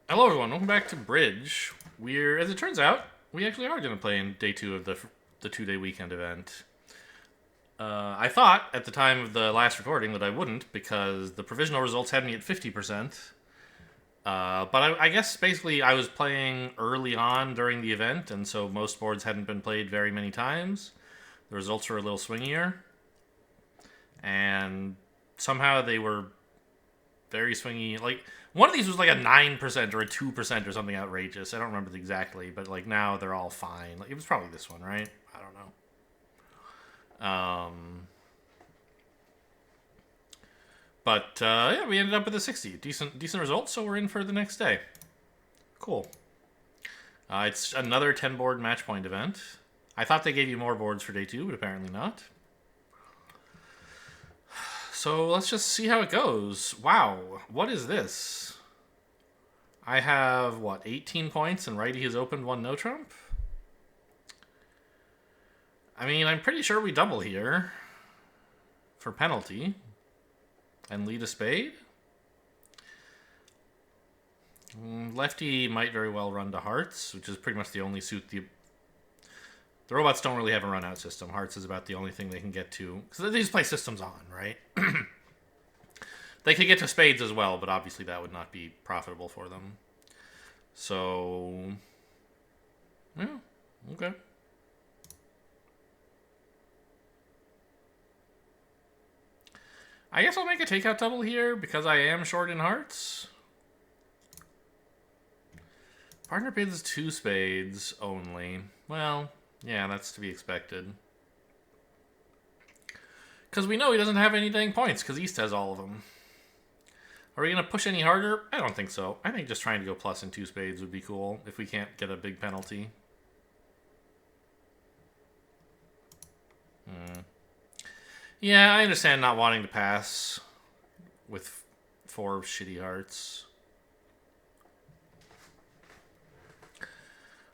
Hello, everyone. Welcome back to Bridge. As it turns out, we actually are going to play in day two of the 2 day weekend event. I thought at the time of the last recording that I wouldn't because the provisional results had me at 50%. But I guess basically I was playing early on during the event, and so most boards hadn't been played very many times. The results were a little swingier, and somehow they were very swingy. Like one of these was like a 9% or a 2% or something outrageous. I don't remember exactly, but like now they're all fine. Like, it was probably this one, right? I don't know. But yeah, we ended up with a 60. Decent result. So we're in for the next day. Cool. It's another 10 board match point event. I thought they gave you more boards for day two, but apparently not. So let's just see how it goes. Wow, what is this? I have, 18 points, and righty has opened one no trump? I mean, I'm pretty sure we double here for penalty and lead a spade. Lefty might very well run to hearts, which is pretty much the only suit the robots don't really have a run out system. Hearts is about the only thing they can get to, because they just play systems on, right? They could get to spades as well, but obviously that would not be profitable for them. So, yeah, okay. I guess I'll make a takeout double here because I am short in hearts. Partner bids two spades only. Well, yeah, that's to be expected. Because we know he doesn't have any dang points because East has all of them. Are we going to push any harder? I don't think so. I think just trying to go plus in two spades would be cool if we can't get a big penalty. Yeah, I understand not wanting to pass with four shitty hearts.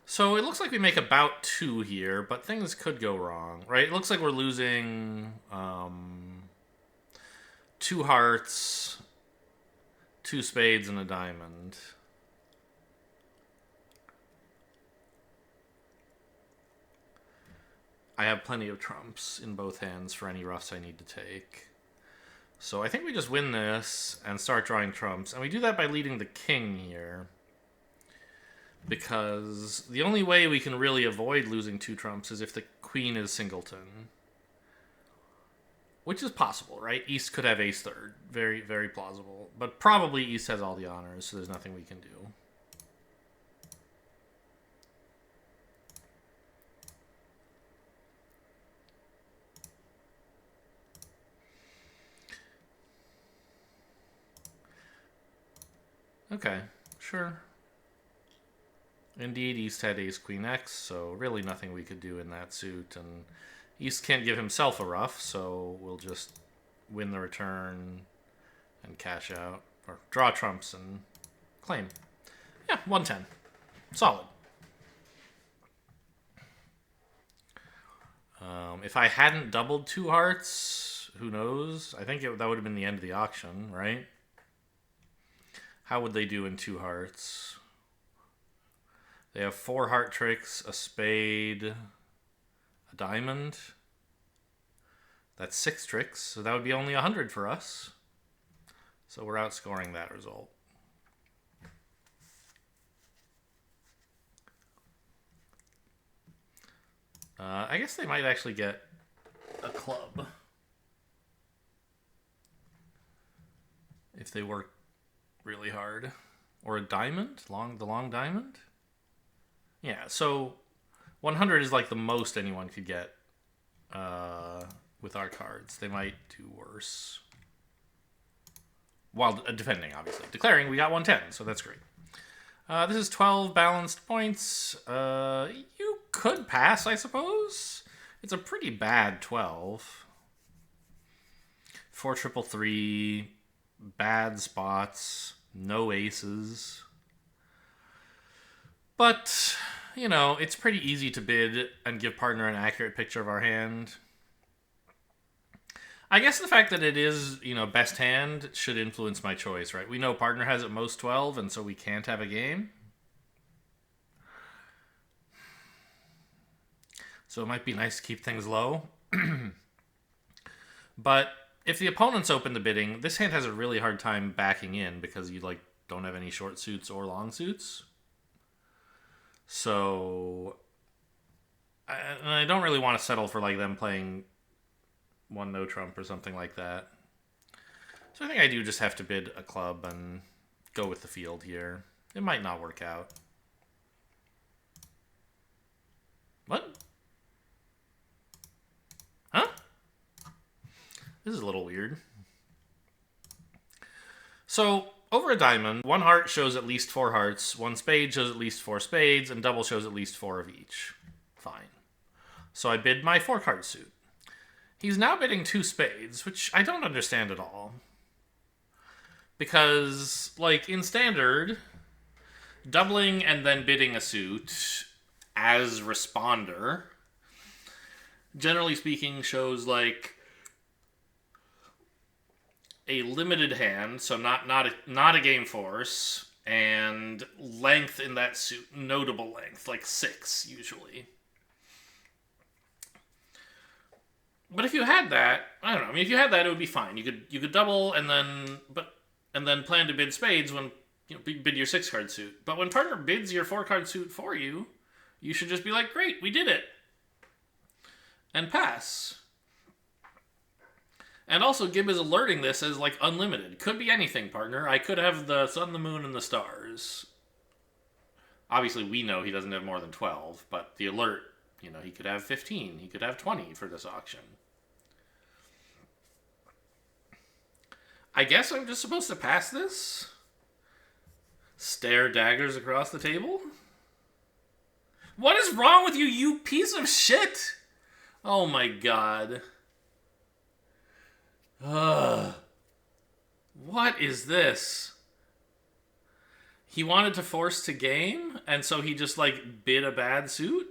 So it looks like we make about two here, but things could go wrong, right? It looks like we're losing two hearts, two spades, and a diamond. I have plenty of trumps in both hands for any roughs I need to take. So I think we just win this and start drawing trumps. And we do that by leading the king here. Because the only way we can really avoid losing two trumps is if the queen is singleton. Which is possible, right? East could have ace third. Very, very plausible. But probably East has all the honors, so there's nothing we can do. Okay, sure. Indeed, East had ace queen x, so really nothing we could do in that suit. And East can't give himself a rough, so we'll just win the return and cash out. Or draw trumps and claim. Yeah, 110. Solid. If I hadn't doubled two hearts, who knows? I think that would have been the end of the auction, right? How would they do in two hearts? They have four heart tricks, a spade, a diamond. That's six tricks, so that would be only 100 for us. So we're outscoring that result. I guess they might actually get a club if they work really hard. Or a diamond, the long diamond. Yeah, so 100 is like the most anyone could get with our cards. They might do worse. While defending, obviously. Declaring, we got 110, so that's great. This is 12 balanced points. You could pass, I suppose. It's a pretty bad 12. 4 triple three, bad spots, no aces. But, you know, it's pretty easy to bid and give partner an accurate picture of our hand. I guess the fact that it is, best hand should influence my choice, right? We know partner has at most 12, and so we can't have a game. So it might be nice to keep things low. But if the opponents open the bidding, this hand has a really hard time backing in because you don't have any short suits or long suits. So I don't really want to settle for them playing one no trump or something like that. So I think I do just have to bid a club and go with the field here. It might not work out. What? Huh? This is a little weird. So, over a diamond, one heart shows at least 4 hearts, one spade shows at least 4 spades, and double shows at least 4 of each. Fine. So I bid my 4-card suit. He's now bidding 2 spades, which I don't understand at all. Because, in standard, doubling and then bidding a suit as responder, generally speaking, shows, a limited hand, so not a game force, and length in that suit, notable length, 6 usually. But if you had that, I don't know. I mean, if you had that, it would be fine. You could double and then plan to bid spades when bid your 6-card suit. But when partner bids your 4-card suit for you, you should just be like, great, we did it, and pass. And also, Gib is alerting this as, unlimited. Could be anything, partner. I could have the sun, the moon, and the stars. Obviously, we know he doesn't have more than 12, but the alert, he could have 15. He could have 20 for this auction. I guess I'm just supposed to pass this? Stare daggers across the table? What is wrong with you, you piece of shit? Oh my god. Ugh. What is this? He wanted to force to game, and so he just, bid a bad suit?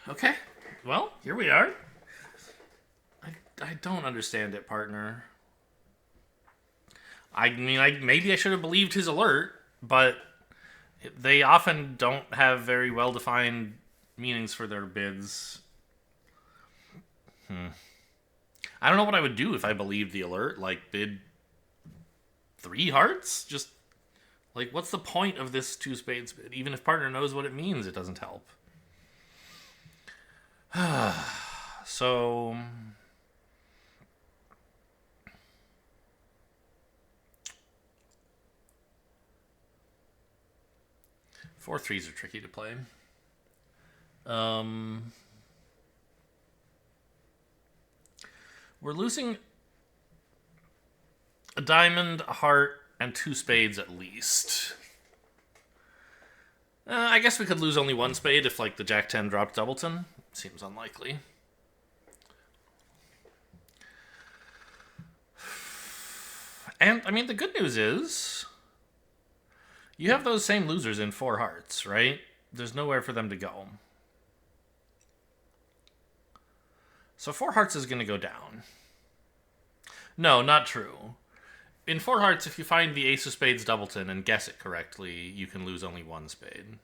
Okay. Well, here we are. I don't understand it, partner. I mean, maybe I should have believed his alert, but they often don't have very well-defined meanings for their bids. I don't know what I would do if I believed the alert. Bid 3 hearts? Just, what's the point of this 2 spades bid? Even if partner knows what it means, it doesn't help. So... 4 3s are tricky to play. We're losing a diamond, a heart, and 2 spades at least. I guess we could lose only 1 spade if, the Jack-10 dropped Doubleton. Seems unlikely. And, I mean, the good news is you have those same losers in 4 hearts, right? There's nowhere for them to go. So 4 hearts is going to go down. No, not true. In 4 hearts, if you find the ace of spades Doubleton and guess it correctly, you can lose only 1 spade.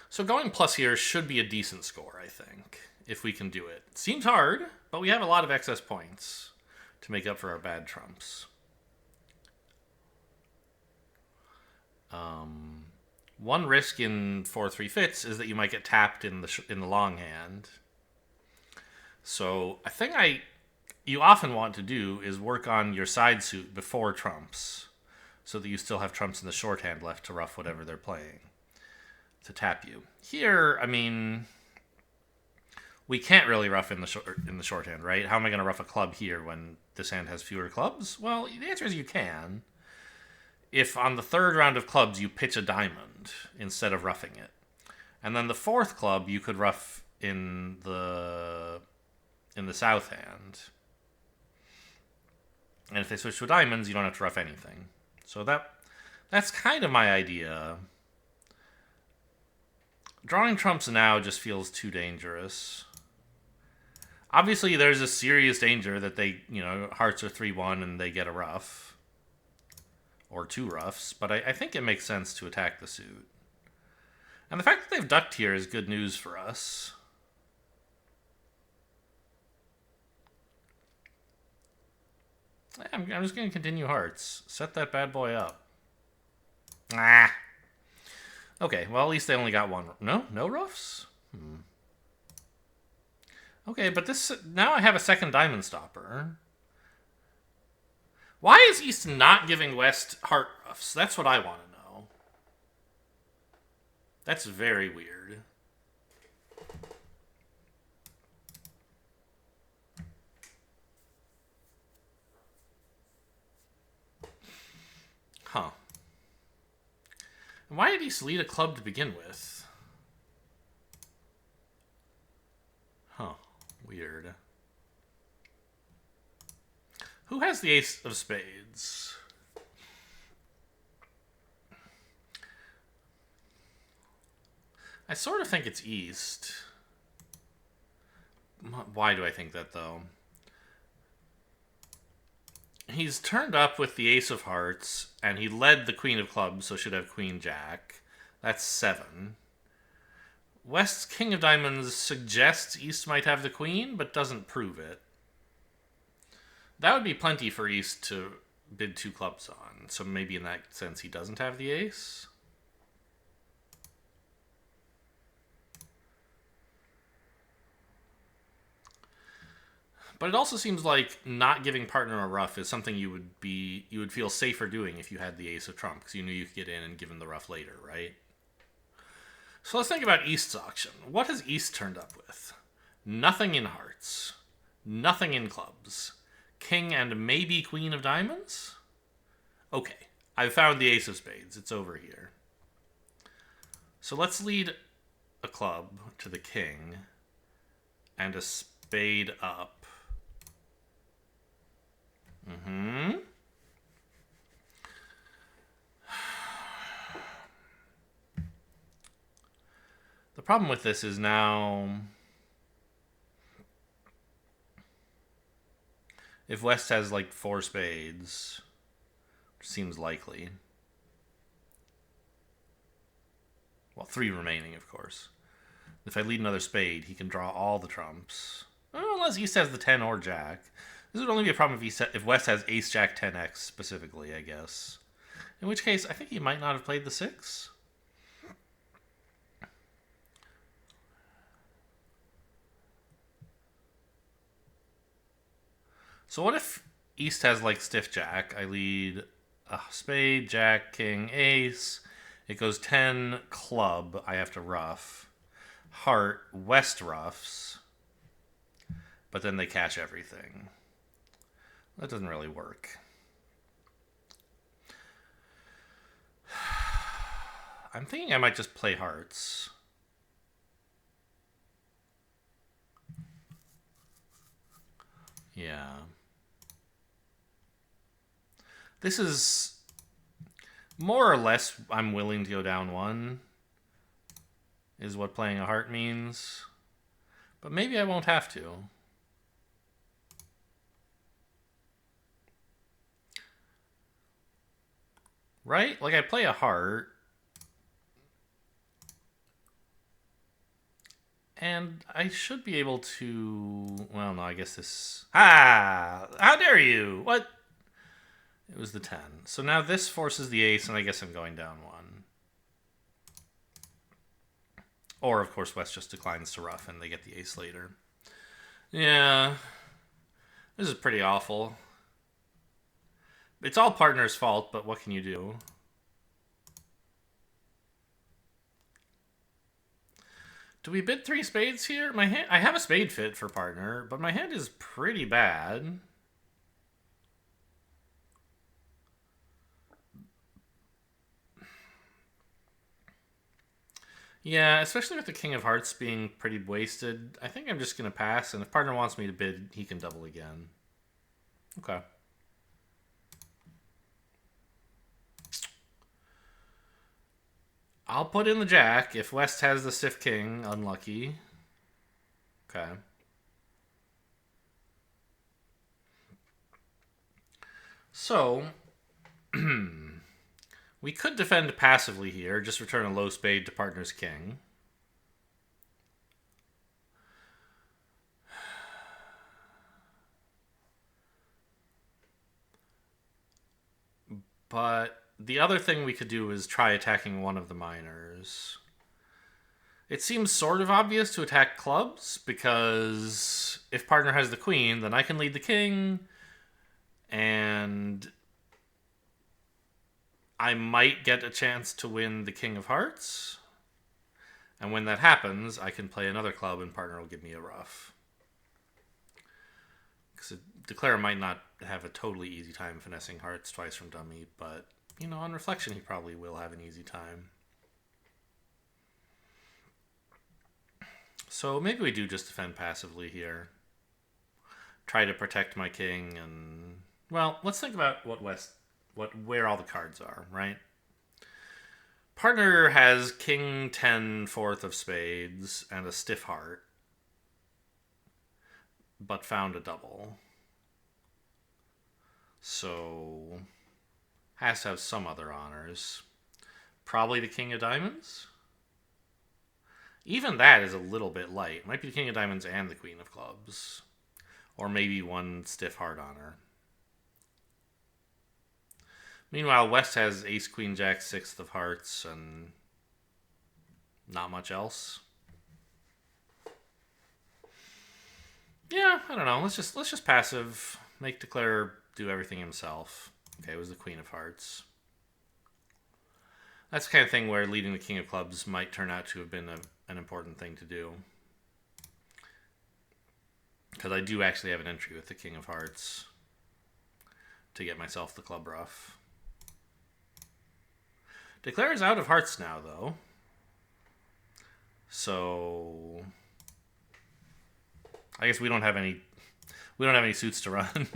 So going plus here should be a decent score, I think, if we can do it. Seems hard, but we have a lot of excess points to make up for our bad trumps. One risk in 4-3 fits is that you might get tapped in the long hand. So I think you often want to do is work on your side suit before trumps, so that you still have trumps in the shorthand left to ruff whatever they're playing to tap you. Here, I mean, we can't really ruff in the shorthand, right? How am I going to ruff a club here when this hand has fewer clubs? Well, the answer is you can. If on the 3rd round of clubs you pitch a diamond instead of ruffing it, and then the 4th club you could ruff in the south hand, and if they switch to diamonds, you don't have to ruff anything. So that's kind of my idea. Drawing trumps now just feels too dangerous. Obviously, there's a serious danger that they, hearts are 3-1 and they get a ruff. Or 2 ruffs. But I think it makes sense to attack the suit. And the fact that they've ducked here is good news for us. I'm just going to continue hearts. Set that bad boy up. Ah. Okay, well, at least they only got one. No ruffs? Okay, but now I have a second diamond stopper. Why is East not giving West heart ruffs? That's what I want to know. That's very weird. Huh. And why did East lead a club to begin with? Huh. Weird. Who has the ace of spades? I sort of think it's East. Why do I think that, though? He's turned up with the ace of hearts, and he led the queen of clubs, so should have queen jack. That's 7. West's king of diamonds suggests East might have the queen, but doesn't prove it. That would be plenty for East to bid 2 clubs on, so maybe in that sense he doesn't have the ace. But it also seems like not giving partner a ruff is something you would feel safer doing if you had the ace of trump, because you knew you could get in and give him the ruff later, right? So let's think about East's auction. What has East turned up with? Nothing in hearts. Nothing in clubs. King and maybe queen of diamonds? Okay, I've found the ace of spades. It's over here. So let's lead a club to the king and a spade up. The problem with this is now, if West has like 4 spades, which seems likely. Well, 3 remaining, of course. If I lead another spade, he can draw all the trumps. Well, unless East has the 10 or jack. This would only be a problem if West has ace jack 10x specifically, I guess. In which case, I think he might not have played the 6. So what if East has like stiff jack? I lead a spade, jack, king, ace. It goes 10 club. I have to ruff. Heart, West ruffs. But then they cash everything. That doesn't really work. I'm thinking I might just play hearts. Yeah. This is more or less I'm willing to go down 1, is what playing a heart means. But maybe I won't have to. Right? Like, I play a heart. And I should be able to... Well, no, I guess this... Ah! How dare you! What? It was the 10. So now this forces the ace, and I guess I'm going down 1. Or, of course, West just declines to ruff, and they get the ace later. Yeah. This is pretty awful. It's all partner's fault, but what can you do? Do we bid 3 spades here? I have a spade fit for partner, but my hand is pretty bad. Yeah, especially with the king of hearts being pretty wasted. I think I'm just going to pass, and if partner wants me to bid, he can double again. Okay. I'll put in the jack if West has the stiff king. Unlucky. Okay. So, we could defend passively here. Just return a low spade to partner's king. But the other thing we could do is try attacking one of the minors. It seems sort of obvious to attack clubs, because if partner has the queen, then I can lead the king, and I might get a chance to win the king of hearts. And when that happens, I can play another club and partner will give me a ruff. Because Declare might not have a totally easy time finessing hearts twice from dummy, but, you know, on reflection, he probably will have an easy time. So maybe we do just defend passively here. Try to protect my king and... Well, let's think about where all the cards are, right? Partner has king 10 fourth of spades and a stiff heart, but found a double. So has to have some other honors. Probably the king of diamonds? Even that is a little bit light. Might be the king of diamonds and the queen of clubs. Or maybe one stiff heart honor. Meanwhile, West has ace, queen, jack, sixth of hearts, and not much else. Yeah, I don't know. Let's just passive. Make Declare do everything himself. Okay, it was the queen of hearts. That's the kind of thing where leading the king of clubs might turn out to have been an important thing to do. Because I do actually have an entry with the king of hearts to get myself the club ruff. Declare is out of hearts now, though. So I guess we don't have any suits to run.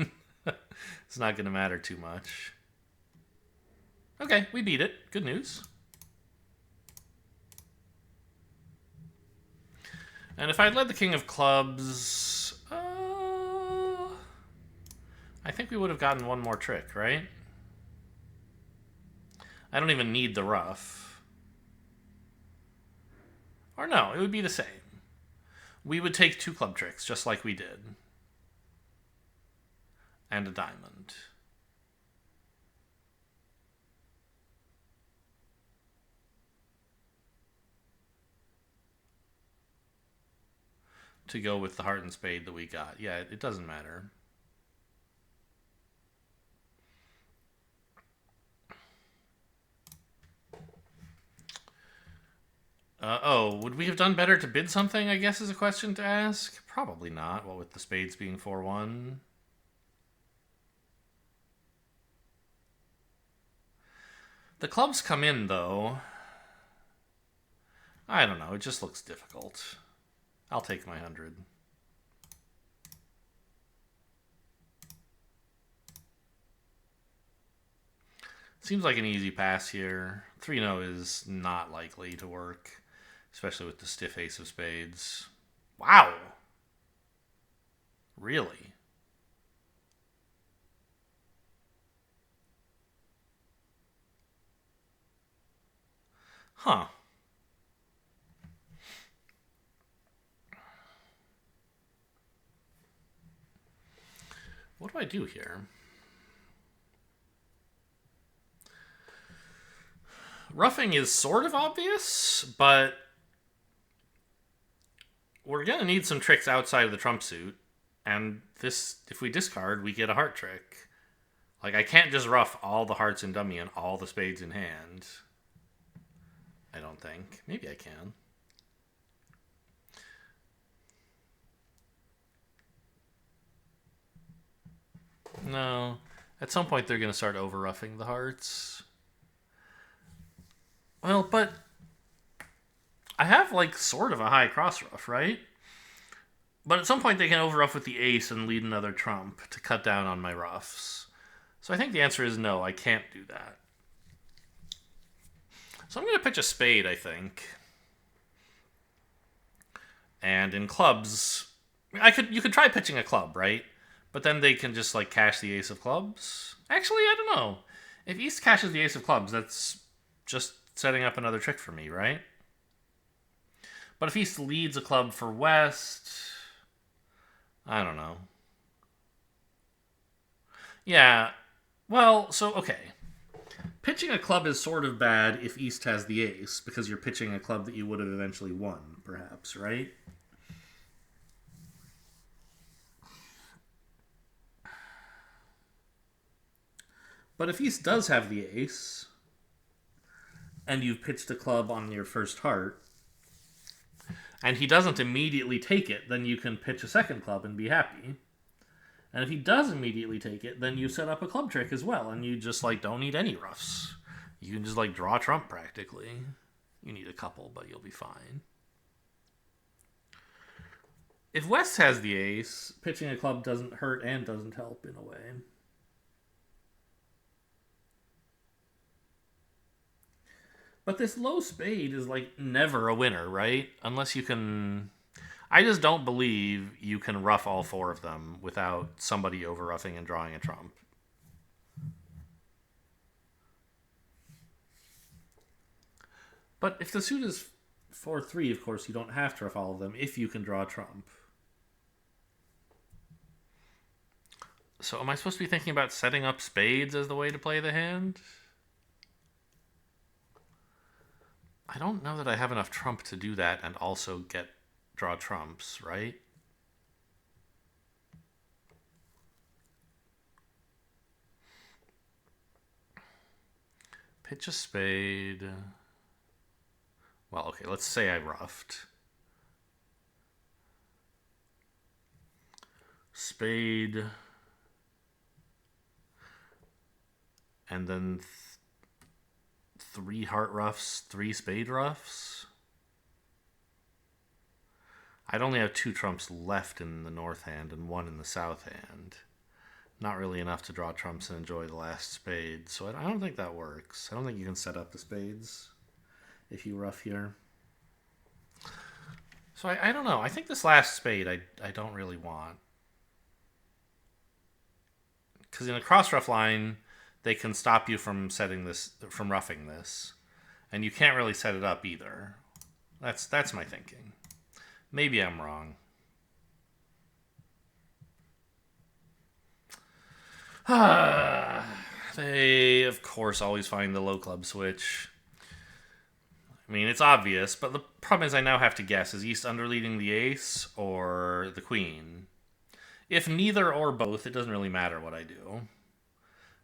It's not going to matter too much. Okay, we beat it. Good news. And if I'd led the king of clubs, I think we would have gotten one more trick, right? I don't even need the ruff. Or no, it would be the same. We would take two club tricks, just like we did. And a diamond. To go with the heart and spade that we got. Yeah, it doesn't matter. Would we have done better to bid something, I guess is a question to ask? Probably not, what with the spades being 4-1. The clubs come in, though. I don't know, it just looks difficult. I'll take my 100. Seems like an easy pass here. 3-0 is not likely to work, especially with the stiff ace of spades. Wow! Really? Huh. What do I do here? Roughing is sort of obvious, but we're going to need some tricks outside of the trump suit. And this, if we discard, we get a heart trick. Like, I can't just ruff all the hearts in dummy and all the spades in hand. I don't think. Maybe I can. No. At some point, they're going to start over-ruffing the hearts. Well, but I have, like, sort of a high cross-ruff, right? But at some point, they can over-ruff with the ace and lead another trump to cut down on my ruffs. So I think the answer is no, I can't do that. So I'm going to pitch a spade, I think. And in clubs, you could try pitching a club, right? But then they can just like cash the ace of clubs. Actually, I don't know. If East cashes the ace of clubs, that's just setting up another trick for me, right? But if East leads a club for West, I don't know. Yeah. Well, so okay. Pitching a club is sort of bad if East has the ace, because you're pitching a club that you would have eventually won, perhaps, right? But if East does have the ace, and you've pitched a club on your first heart, and he doesn't immediately take it, then you can pitch a second club and be happy. And if he does immediately take it, then you set up a club trick as well, and you just like don't need any roughs. You can just like draw trump practically. You need a couple, but you'll be fine. If West has the ace, pitching a club doesn't hurt and doesn't help in a way. But this low spade is like never a winner, right? Unless you can. I just don't believe you can rough all four of them without somebody over roughing and drawing a trump. But if the suit is 4-3, of course, you don't have to rough all of them if you can draw a trump. So am I supposed to be thinking about setting up spades as the way to play the hand? I don't know that I have enough trump to do that and also draw trumps, right? Pitch a spade. Well, okay, let's say I roughed. Spade. And then 3 heart roughs, 3 spade roughs. I'd only have 2 trumps left in the north hand and 1 in the south hand. Not really enough to draw trumps and enjoy the last spade, so I don't think that works. I don't think you can set up the spades if you rough here. So I don't know. I think this last spade I don't really want. Because in a cross rough line, they can stop you from roughing this. And you can't really set it up either. That's my thinking. Maybe I'm wrong. They, of course, always find the low club switch. I mean, it's obvious, but the problem is I now have to guess. Is East underleading the ace or the queen? If neither or both, it doesn't really matter what I do.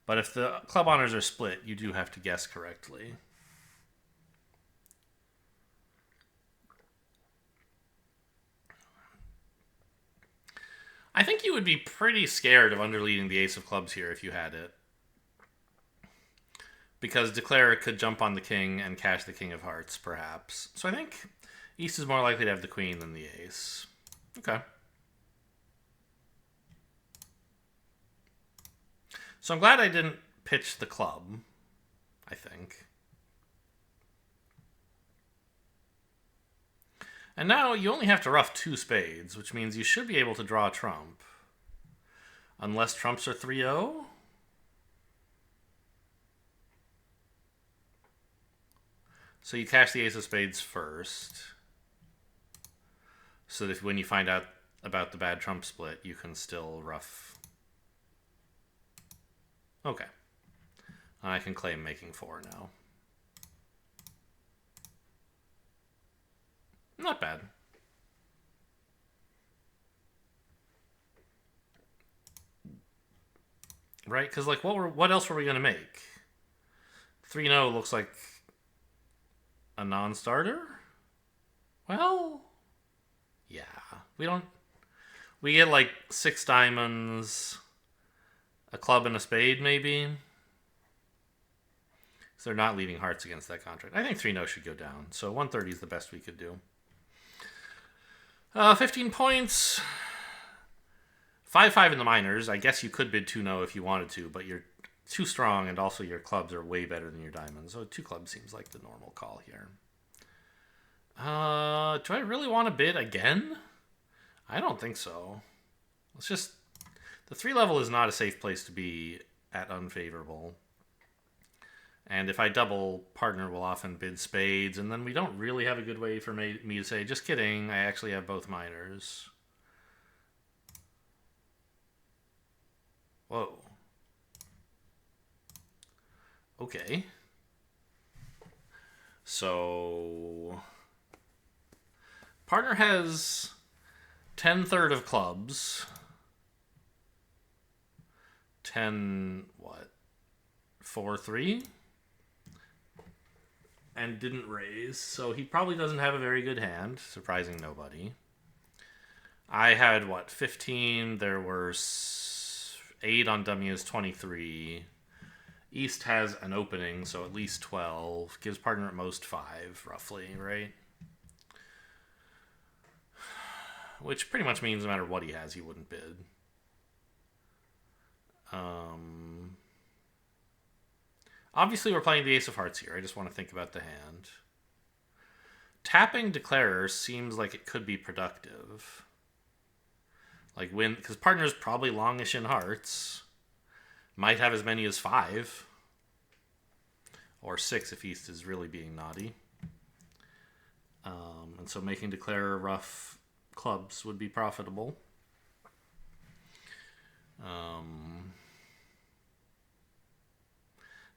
But if the club honors are split, you do have to guess correctly. I think you would be pretty scared of underleading the ace of clubs here if you had it. Because Declare could jump on the king and cash the king of hearts, perhaps. So I think East is more likely to have the queen than the ace. Okay. So I'm glad I didn't pitch the club, I think. And now you only have to rough 2 spades, which means you should be able to draw a trump. Unless trumps are 3-0. So you cash the ace of spades first. So that when you find out about the bad trump split, you can still rough. Okay. I can claim making 4 now. Not bad. Right? Because, like, what else were we going to make? 3-0 looks like a non-starter? Well, yeah. We get, like, 6 diamonds, a club and a spade, maybe? So they're not leading hearts against that contract. I think 3-0 should go down. So 130 is the best we could do. 15 points. 5-5 in the minors. I guess you could bid 2-0 if you wanted to, but you're too strong, and also your clubs are way better than your diamonds. So 2 clubs seems like the normal call here. Do I really want to bid again? I don't think so. Let's just... The 3 level is not a safe place to be at unfavorable. And if I double, partner will often bid spades, and then we don't really have a good way for me to say, just kidding, I actually have both minors. Whoa. Okay. So... Partner has 10/3 of clubs. 10, what? 4-3? And didn't raise, so he probably doesn't have a very good hand, surprising nobody. I had, what, 15? There were 8 on dummy is 23. East has an opening, so at least 12. Gives partner at most 5, roughly, right? Which pretty much means no matter what he has, he wouldn't bid. Obviously, we're playing the Ace of Hearts here. I just want to think about the hand. Tapping Declarer seems like it could be productive. Like when, because partner's probably longish in hearts. Might have as many as 5. Or 6 if East is really being naughty. And so making Declarer rough clubs would be profitable.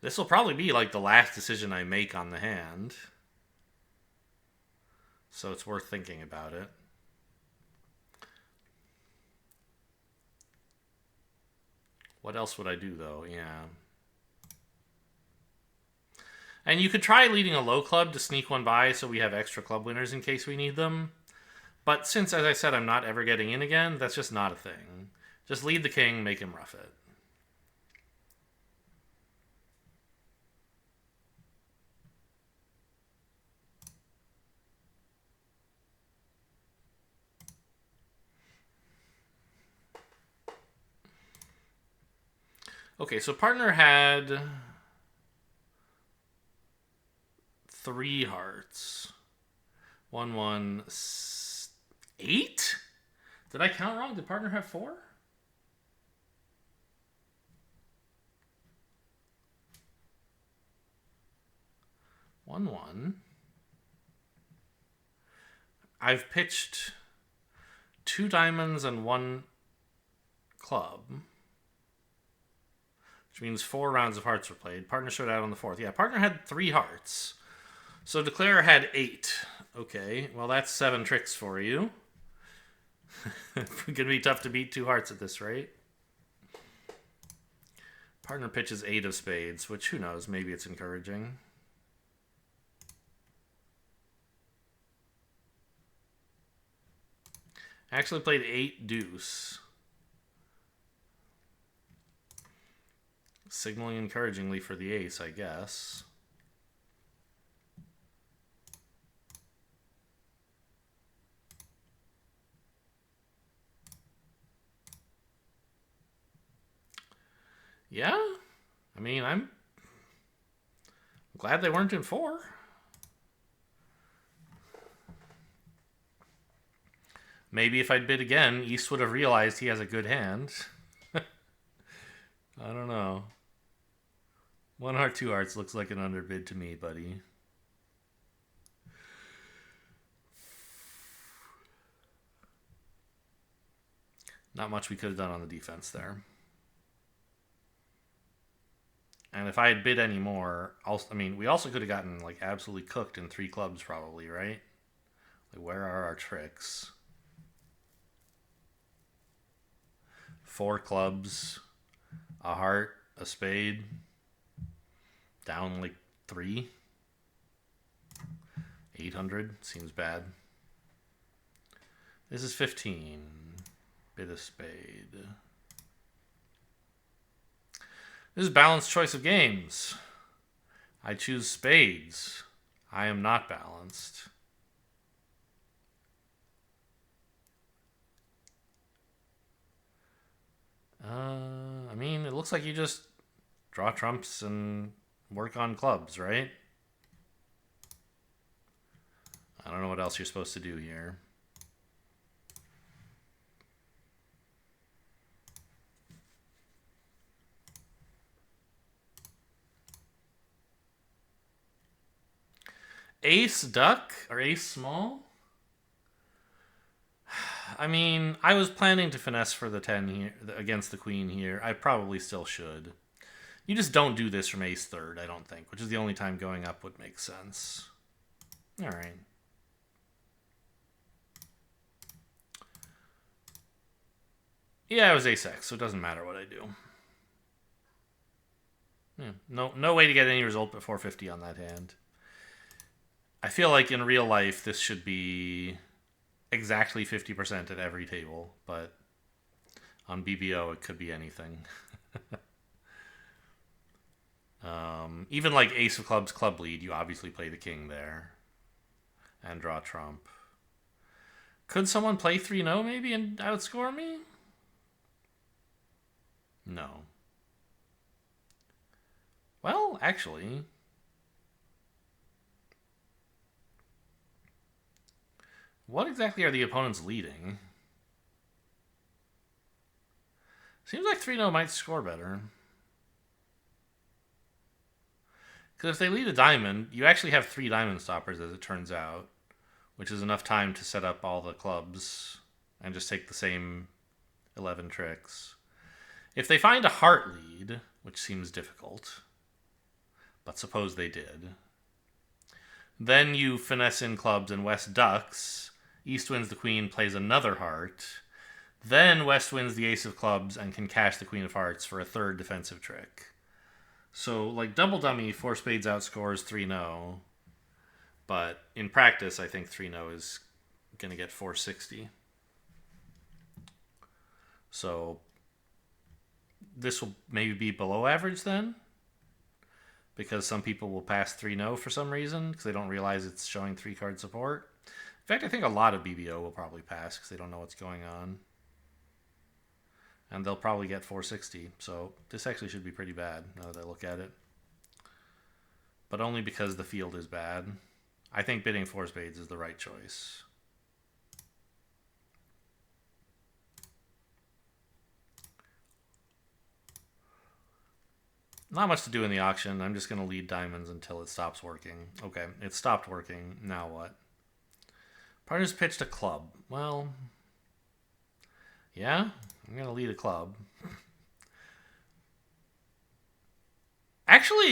This will probably be like the last decision I make on the hand. So it's worth thinking about it. What else would I do, though? Yeah. And you could try leading a low club to sneak one by so we have extra club winners in case we need them. But since, as I said, I'm not ever getting in again, that's just not a thing. Just lead the king, make him rough it. Okay, so partner had 3 hearts. 1, 1, 8? Did I count wrong? Did partner have 4? One. I've pitched 2 diamonds and 1 club. Which means 4 rounds of hearts were played. Partner showed out on the 4th. Yeah, partner had 3 hearts. So Declarer had 8. Okay, well that's 7 tricks for you. Gonna be tough to beat 2 hearts at this rate. Partner pitches 8 of spades, which who knows, maybe it's encouraging. Actually played 8 deuce. Signaling encouragingly for the ace, I guess. Yeah? I mean, I'm glad they weren't in 4. Maybe if I'd bid again, East would have realized he has a good hand. I don't know. 1 heart, 2 hearts looks like an underbid to me, buddy. Not much we could have done on the defense there. And if I had bid any more, I mean, we also could have gotten like absolutely cooked in 3 clubs probably, right? Like, where are our tricks? 4 clubs, a heart, a spade, down like 3. 800 seems bad. This is 15. Bid a spade. This is balanced choice of games. I choose spades. I am not balanced. I mean, it looks like you just draw trumps and work on clubs, right? I don't know what else you're supposed to do here. Ace duck or ace small? I mean, I was planning to finesse for the 10 here against the queen here. I probably still should. You just don't do this from ace third, I don't think, which is the only time going up would make sense. All right. Yeah, it was ace x, so it doesn't matter what I do. Yeah, no way to get any result but 450 on that hand. I feel like in real life this should be exactly 50% at every table, but on BBO it could be anything. Even like ace of clubs, club lead, you obviously play the king there and draw trump. Could someone play 3-0 maybe and outscore me? No. Well, actually, what exactly are the opponents leading? Seems like 3-0 might score better. Because if they lead a diamond, you actually have 3 diamond stoppers, as it turns out, which is enough time to set up all the clubs and just take the same 11 tricks. If they find a heart lead, which seems difficult, but suppose they did, then you finesse in clubs and West ducks. East wins the queen, plays another heart. Then West wins the ace of clubs and can cash the queen of hearts for a third defensive trick. So, like, double dummy, 4 spades outscores 3-0. But in practice, I think 3-0 is going to get 460. So, this will maybe be below average then? Because some people will pass 3-0 for some reason, because they don't realize it's showing 3-card support. In fact, I think a lot of BBO will probably pass, because they don't know what's going on. And they'll probably get 460. So this actually should be pretty bad, now that I look at it. But only because the field is bad. I think bidding 4 spades is the right choice. Not much to do in the auction. I'm just going to lead diamonds until it stops working. Okay, it stopped working. Now what? Partners pitched a club. Well, yeah, I'm going to lead a club. Actually,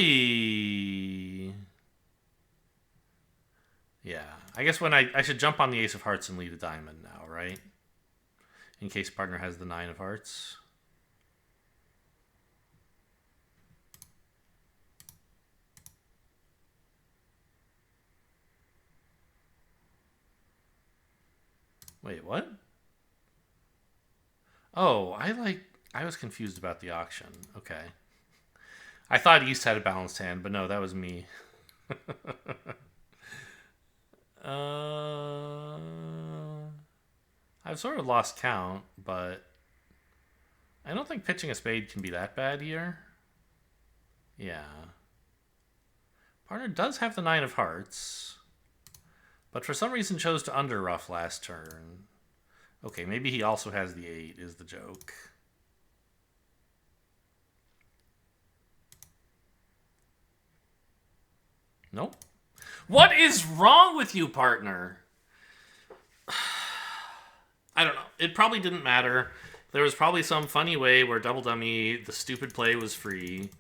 yeah. I guess when I should jump on the ace of hearts and lead a diamond now, right? In case partner has the 9 of hearts. Wait, what? Oh, I was confused about the auction. Okay. I thought East had a balanced hand, but no, that was me. I've sort of lost count, but I don't think pitching a spade can be that bad here. Yeah. Partner does have the 9 of hearts, but for some reason chose to under-ruff last turn. Okay, maybe he also has the 8 is the joke. Nope. What is wrong with you, partner? I don't know. It probably didn't matter. There was probably some funny way where double dummy, the stupid play was free.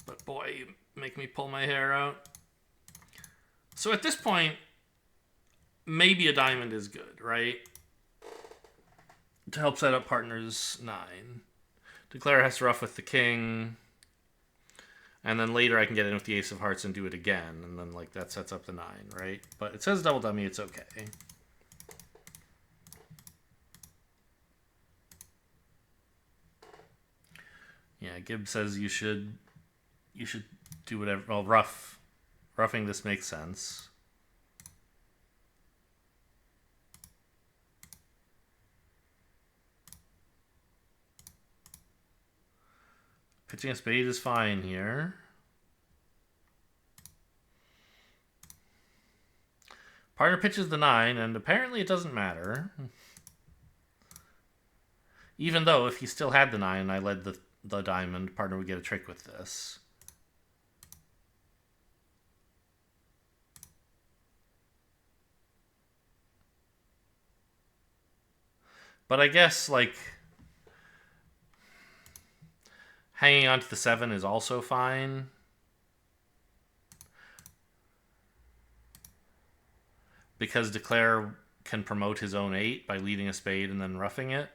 But boy, you make me pull my hair out. So at this point, maybe a diamond is good, right? To help set up partner's 9. Declare has to ruff with the king. And then later I can get in with the ace of hearts and do it again. And then like that sets up the 9, right? But it says double dummy, it's okay. Yeah, Gibbs says you should do whatever. Well, roughing this makes sense. Pitching a spade is fine here. Partner pitches the 9, and apparently it doesn't matter. Even though if he still had the 9 and I led the diamond, partner would get a trick with this. But I guess, like, hanging on to the 7 is also fine. Because Declare can promote his own 8 by leading a spade and then roughing it.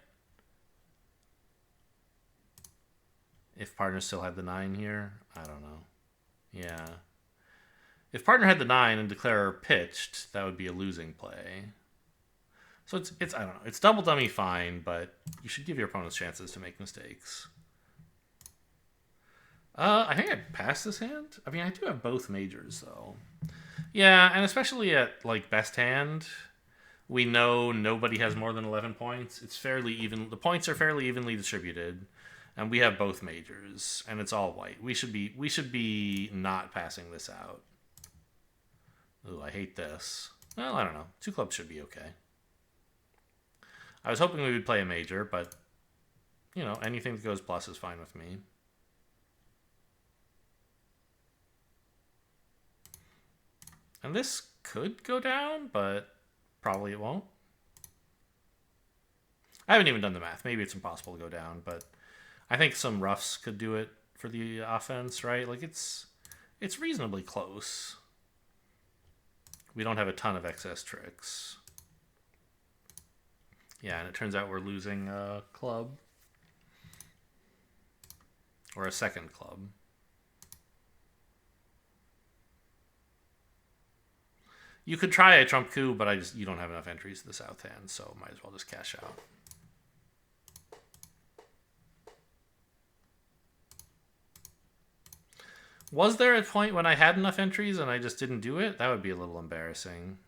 If partner still had the 9 here, I don't know. Yeah. If partner had the 9 and Declare pitched, that would be a losing play. So it's I don't know. It's double dummy fine, but you should give your opponents chances to make mistakes. I think I'd pass this hand. I mean, I do have both majors, though. Yeah, and especially at, like, best hand, we know nobody has more than 11 points. It's fairly even. The points are fairly evenly distributed, and we have both majors, and it's all white. We should be not passing this out. Ooh, I hate this. Well, I don't know. 2 clubs should be okay. I was hoping we would play a major, but, you know, anything that goes plus is fine with me. And this could go down, but probably it won't. I haven't even done the math. Maybe it's impossible to go down, but I think some roughs could do it for the offense, right? Like, it's reasonably close. We don't have a ton of excess tricks. Yeah, and it turns out we're losing a club. Or a second club. You could try a trump coup, but you don't have enough entries to the south hand, so might as well just cash out. Was there a point when I had enough entries and I just didn't do it? That would be a little embarrassing.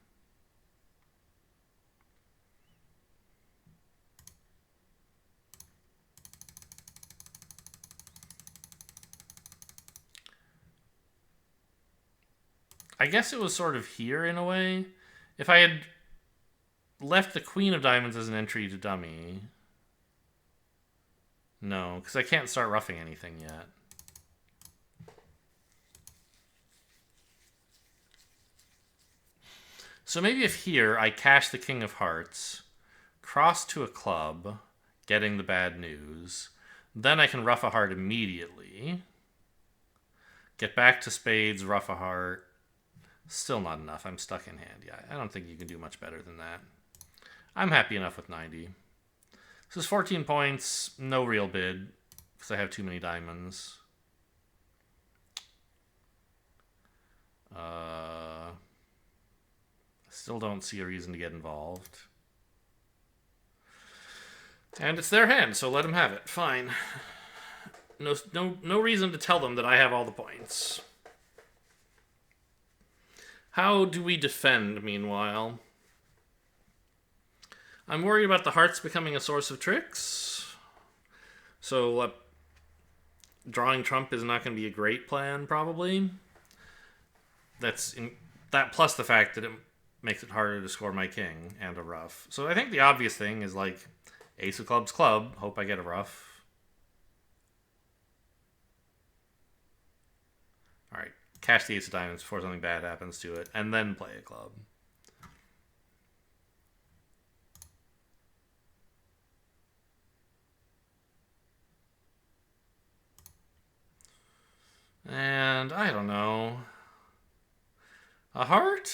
I guess it was sort of here in a way. If I had left the queen of diamonds as an entry to dummy. No, because I can't start roughing anything yet. So maybe if here I cash the king of hearts, cross to a club, getting the bad news, then I can rough a heart immediately. Get back to spades, rough a heart. Still not enough. I'm stuck in hand. Yeah, I don't think you can do much better than that. I'm happy enough with 90. This is 14 points. No real bid, because I have too many diamonds. Still don't see a reason to get involved. And it's their hand, so let them have it. Fine. No reason to tell them that I have all the points. How do we defend, meanwhile? I'm worried about the hearts becoming a source of tricks. So drawing trump is not going to be a great plan, probably. That plus the fact that it makes it harder to score my king and a rough. So I think the obvious thing is, like, ace of clubs club. Hope I get a rough. All right. Cash the ace of diamonds before something bad happens to it, and then play a club. And I don't know. A heart?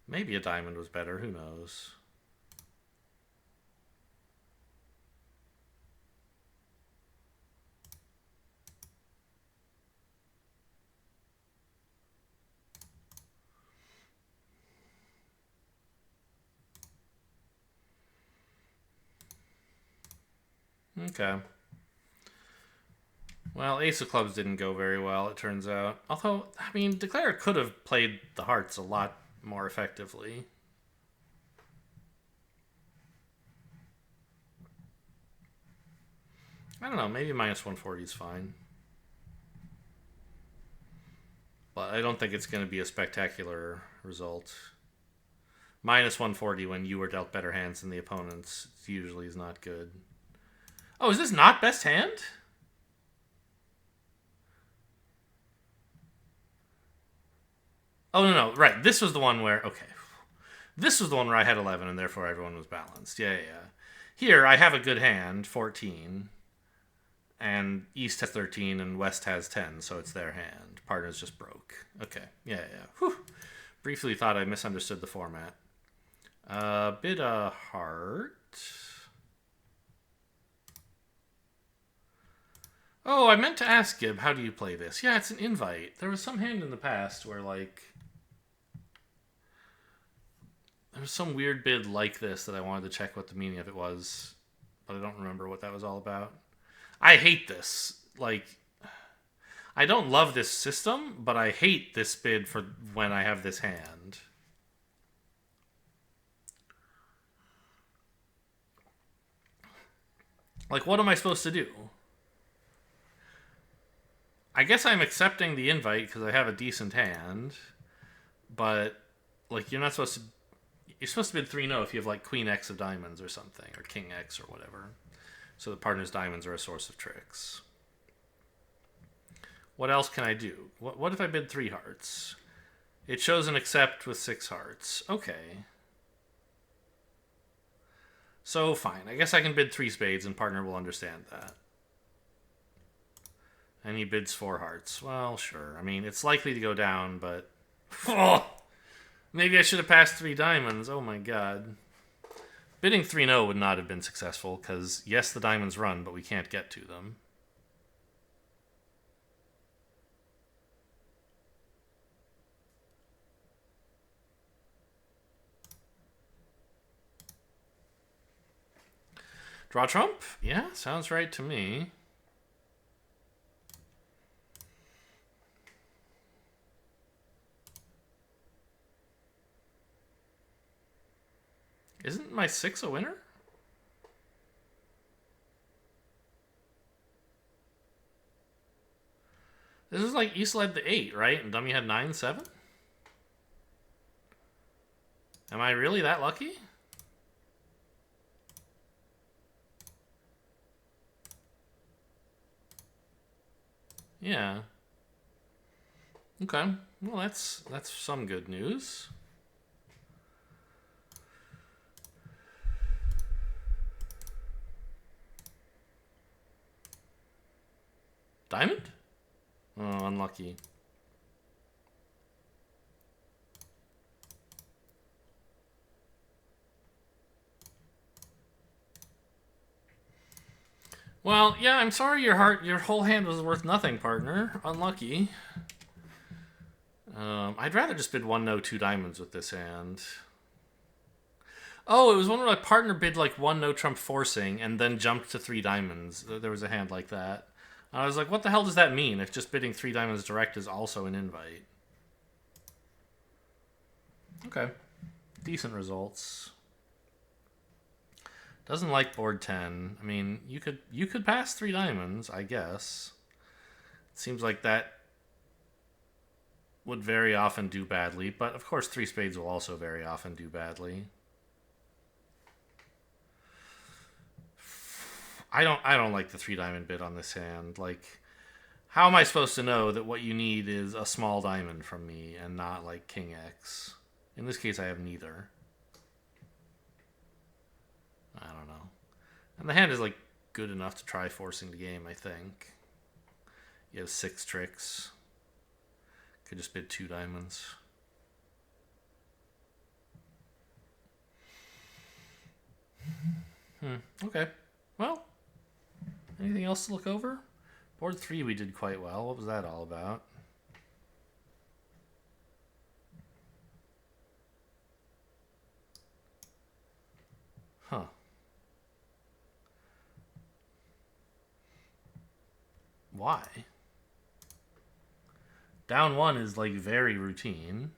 Maybe a diamond was better, who knows? Okay. Well, ace of clubs didn't go very well, it turns out. Although, I mean, Declare could have played the hearts a lot more effectively. I don't know, maybe minus 140 is fine. But I don't think it's going to be a spectacular result. Minus 140 when you were dealt better hands than the opponents usually is not good. Oh, is this not best hand? Oh, no. Right. This was the one where... Okay. This was the one where I had 11 and therefore everyone was balanced. Yeah. Here, I have a good hand, 14. And East has 13 and West has 10, so it's their hand. Partners just broke. Okay. Yeah. Whew. Briefly thought I misunderstood the format. Bid a heart. Oh, I meant to ask Gib, how do you play this? Yeah, it's an invite. There was some hand in the past where, like... There was some weird bid like this that I wanted to check what the meaning of it was. But I don't remember what that was all about. I hate this. Like... I don't love this system, but I hate this bid for when I have this hand. Like, what am I supposed to do? I guess I'm accepting the invite because I have a decent hand. But, like, you're not supposed to... You're supposed to bid 3-0 if you have, like, Queen X of diamonds or something. Or King X or whatever. So the partner's diamonds are a source of tricks. What else can I do? What if I bid 3 hearts? It shows an accept with 6 hearts. Okay. So, fine. I guess I can bid 3 spades and partner will understand that. And he bids 4 hearts. Well, sure. I mean, it's likely to go down, but... Oh! Maybe I should have passed 3 diamonds. Oh my god. Bidding 3-0 would not have been successful, because yes, the diamonds run, but we can't get to them. Draw trump? Yeah, sounds right to me. Isn't my 6 a winner? This is like East led the 8, right? And Dummy had 9-7? Am I really that lucky? Yeah. Okay. Well, that's some good news. Diamond? Oh, unlucky. Well, yeah, I'm sorry your whole hand was worth nothing, partner. Unlucky. I'd rather just bid 1-0, 2 diamonds with this hand. Oh, it was one where my partner bid like 1-0 trump forcing and then jumped to 3 diamonds. There was a hand like that. I was like, what the hell does that mean if just bidding 3 diamonds direct is also an invite? Okay. Decent results. Doesn't like board 10. I mean, you could pass 3 diamonds, I guess. It seems like that would very often do badly, but of course 3 spades will also very often do badly. I don't like the 3 diamond bid on this hand. Like, how am I supposed to know that what you need is a small diamond from me and not like King X? In this case, I have neither. I don't know. And the hand is like good enough to try forcing the game, I think. You have 6 tricks. Could just bid 2 diamonds. Okay. Well, anything else to look over? Board 3 we did quite well. What was that all about? Huh. Why? Down 1 is like very routine,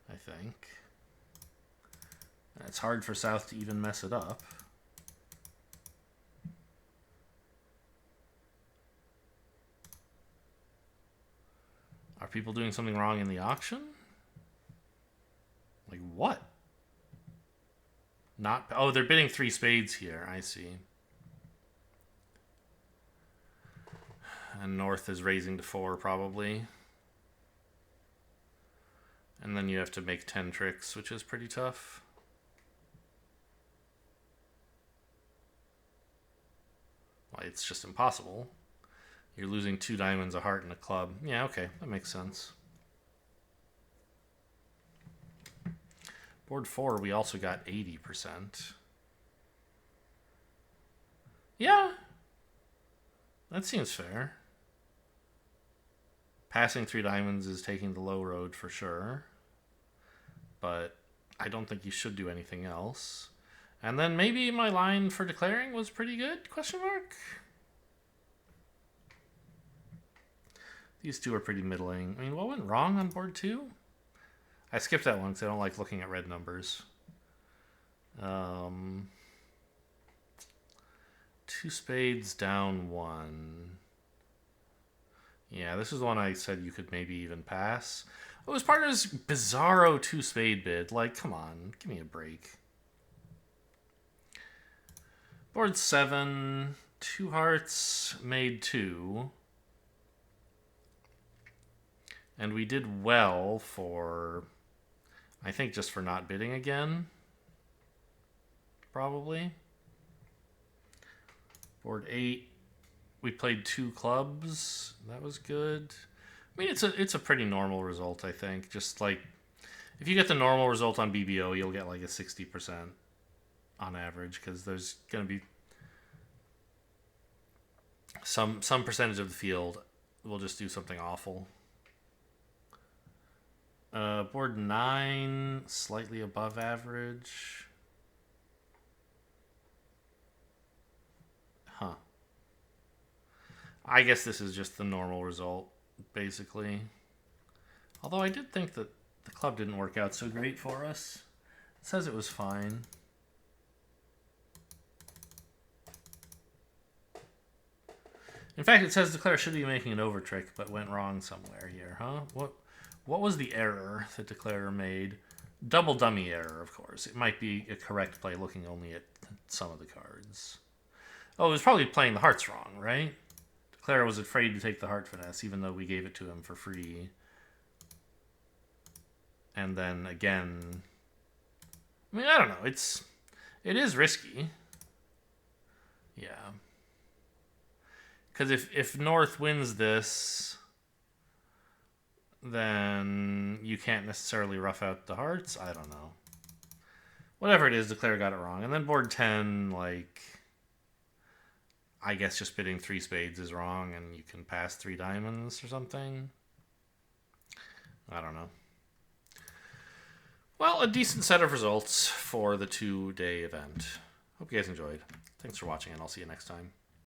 I think. It's hard for South to even mess it up. people doing something wrong in the auction? Like what? Not. Oh, they're bidding 3 spades here. I see. And North is raising to 4 probably. And then you have to make 10 tricks, which is pretty tough. Well, it's just impossible. You're losing 2 diamonds, a heart, and a club. Yeah, okay, that makes sense. Board 4, we also got 80%. Yeah, that seems fair. Passing 3 diamonds is taking the low road for sure. But I don't think you should do anything else. And then maybe my line for declaring was pretty good, question mark? These two are pretty middling. I mean, what went wrong on board 2? I skipped that one because I don't like looking at red numbers. 2 spades down 1. Yeah, this is the one I said you could maybe even pass. It was part of this bizarro 2 spade bid. Like, come on, give me a break. Board 7, 2 hearts, made 2. And we did well for, I think, just for not bidding again. Probably. Board 8, we played 2 clubs. That was good. I mean, it's a pretty normal result, I think. Just like, if you get the normal result on BBO, you'll get like a 60% on average, because there's going to be some percentage of the field will just do something awful. Board 9, slightly above average. Huh. I guess this is just the normal result, basically. Although I did think that the club didn't work out so great for us. It says it was fine. In fact, it says Declare should be making an over trick, but went wrong somewhere here, huh? What was the error that Declare made? Double dummy error, of course. It might be a correct play looking only at some of the cards. Oh, it was probably playing the hearts wrong, right? Declare was afraid to take the heart finesse, even though we gave it to him for free. And then again, I mean, I don't know. It is risky. Yeah. Because if North wins this, then you can't necessarily rough out the hearts. I don't know. Whatever it is, Declare got it wrong. And then board 10, like, I guess just bidding 3 spades is wrong and you can pass 3 diamonds or something. I don't know. Well, a decent set of results for the 2-day event. Hope you guys enjoyed. Thanks for watching, and I'll see you next time.